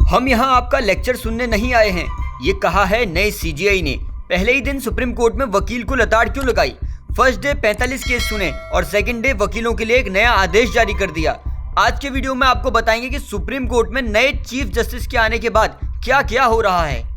हम यहाँ आपका लेक्चर सुनने नहीं आए हैं, ये कहा है नए सीजीआई ने। पहले ही दिन सुप्रीम कोर्ट में वकील को लताड़ क्यों लगाई? फर्स्ट डे 45 केस सुने और सेकंड डे वकीलों के लिए एक नया आदेश जारी कर दिया। आज के वीडियो में आपको बताएंगे कि सुप्रीम कोर्ट में नए चीफ जस्टिस के आने के बाद क्या क्या हो रहा है।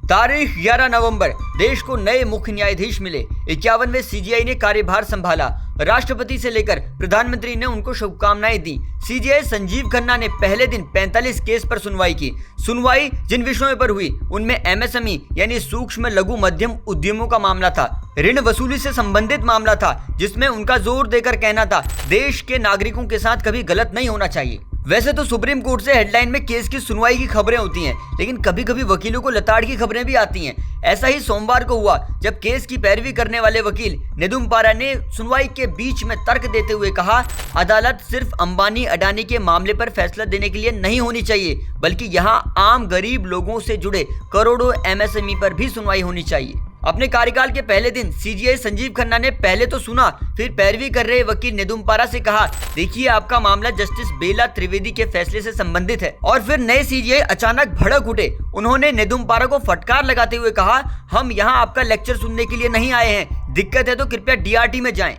तारीख 11 नवंबर, देश को नए मुख्य न्यायाधीश मिले। 51वें सीजीआई ने कार्यभार संभाला। राष्ट्रपति से लेकर प्रधानमंत्री ने उनको शुभकामनाएं दी। सीजीआई संजीव खन्ना ने पहले दिन 45 केस पर सुनवाई की। सुनवाई जिन विषयों पर हुई उनमें एमएसएमई यानी सूक्ष्म लघु मध्यम उद्यमों का मामला था, ऋण वसूली से संबंधित मामला था जिसमें उनका जोर देकर कहना था देश के नागरिकों के साथ कभी गलत नहीं होना चाहिए। वैसे तो सुप्रीम कोर्ट से हेडलाइन में केस की सुनवाई की खबरें होती हैं, लेकिन कभी कभी वकीलों को लताड़ की खबरें भी आती हैं। ऐसा ही सोमवार को हुआ जब केस की पैरवी करने वाले वकील नेदुम्पारा ने सुनवाई के बीच में तर्क देते हुए कहा, अदालत सिर्फ अंबानी अडानी के मामले पर फैसला देने के लिए नहीं होनी चाहिए, बल्कि यहाँ आम गरीब लोगों से जुड़े करोड़ों एमएसएमई पर भी सुनवाई होनी चाहिए। अपने कार्यकाल के पहले दिन सीजीआई संजीव खन्ना ने पहले तो सुना, फिर पैरवी कर रहे वकील नेदुम्पारा से कहा, देखिए आपका मामला जस्टिस बेला त्रिवेदी के फैसले से संबंधित है। और फिर नए सीजीआई अचानक भड़क उठे। उन्होंने नेदुम्पारा को फटकार लगाते हुए कहा, हम यहाँ आपका लेक्चर सुनने के लिए नहीं आए हैं, दिक्कत है तो कृपया डीआरटी में जाएं।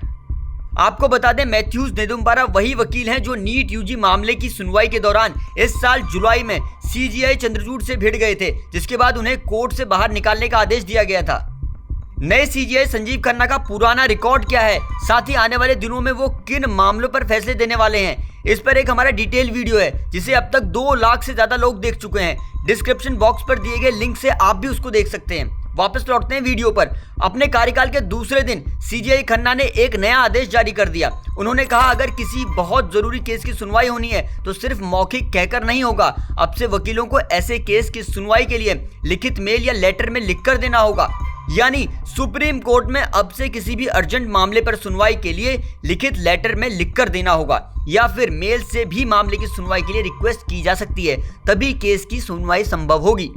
आपको बता दें, मैथ्यूज नेदुम्पारा वही वकील हैं जो नीट यूजी मामले की सुनवाई के दौरान इस साल जुलाई में सीजीआई चंद्रचूड़ से भिड़ गए थे, जिसके बाद उन्हें कोर्ट से बाहर निकालने का आदेश दिया गया था। नए सीजीआई संजीव खन्ना का पुराना रिकॉर्ड क्या है, साथ ही आने वाले दिनों में वो किन मामलों पर फैसले देने वाले हैं, इस पर एक हमारा डिटेल वीडियो है जिसे अब तक 2 लाख से ज्यादा लोग देख चुके हैं। डिस्क्रिप्शन बॉक्स पर दिए गए लिंक से आप भी उसको देख सकते हैं। वापस लौटते हैं वीडियो पर। अपने कार्यकाल के दूसरे दिन सीजीआई खन्ना ने एक नया आदेश जारी कर दिया। उन्होंने कहा, अगर किसी बहुत जरूरी केस की सुनवाई होनी है तो सिर्फ मौखिक कहकर नहीं होगा। अब से वकीलों को ऐसे केस की सुनवाई के लिए लिखित मेल या लेटर में लिखकर देना होगा। यानी सुप्रीम कोर्ट में अब से किसी भी अर्जेंट मामले पर सुनवाई के लिए लिखित लेटर में लिखकर देना होगा, या फिर मेल से भी मामले की सुनवाई के लिए रिक्वेस्ट की जा सकती है, तभी केस की सुनवाई संभव होगी।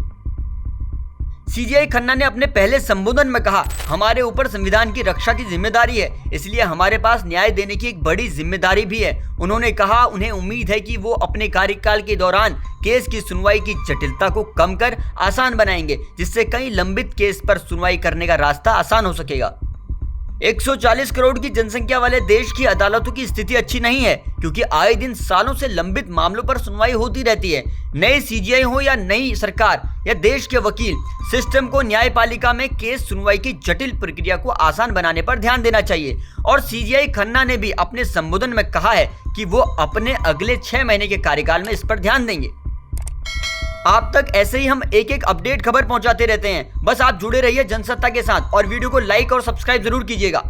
सीजीआई खन्ना ने अपने पहले संबोधन में कहा, हमारे ऊपर संविधान की रक्षा की जिम्मेदारी है, इसलिए हमारे पास न्याय देने की एक बड़ी जिम्मेदारी भी है। उन्होंने कहा, उन्हें उम्मीद है कि वो अपने कार्यकाल के दौरान केस की सुनवाई की जटिलता को कम कर आसान बनाएंगे, जिससे कई लंबित केस पर सुनवाई करने का रास्ता आसान हो सकेगा। 140 करोड़ की जनसंख्या वाले देश की अदालतों की स्थिति अच्छी नहीं है, क्योंकि आए दिन सालों से लंबित मामलों पर सुनवाई होती रहती है। नए सीजीआई हो या नई सरकार या देश के वकील, सिस्टम को न्यायपालिका में केस सुनवाई की जटिल प्रक्रिया को आसान बनाने पर ध्यान देना चाहिए। और सीजीआई खन्ना ने भी अपने संबोधन में कहा है कि वो अपने अगले 6 महीने के कार्यकाल में इस पर ध्यान देंगे। आप तक ऐसे ही हम एक एक अपडेट खबर पहुंचाते रहते हैं, बस आप जुड़े रहिए जनसत्ता के साथ और वीडियो को लाइक और सब्सक्राइब जरूर कीजिएगा।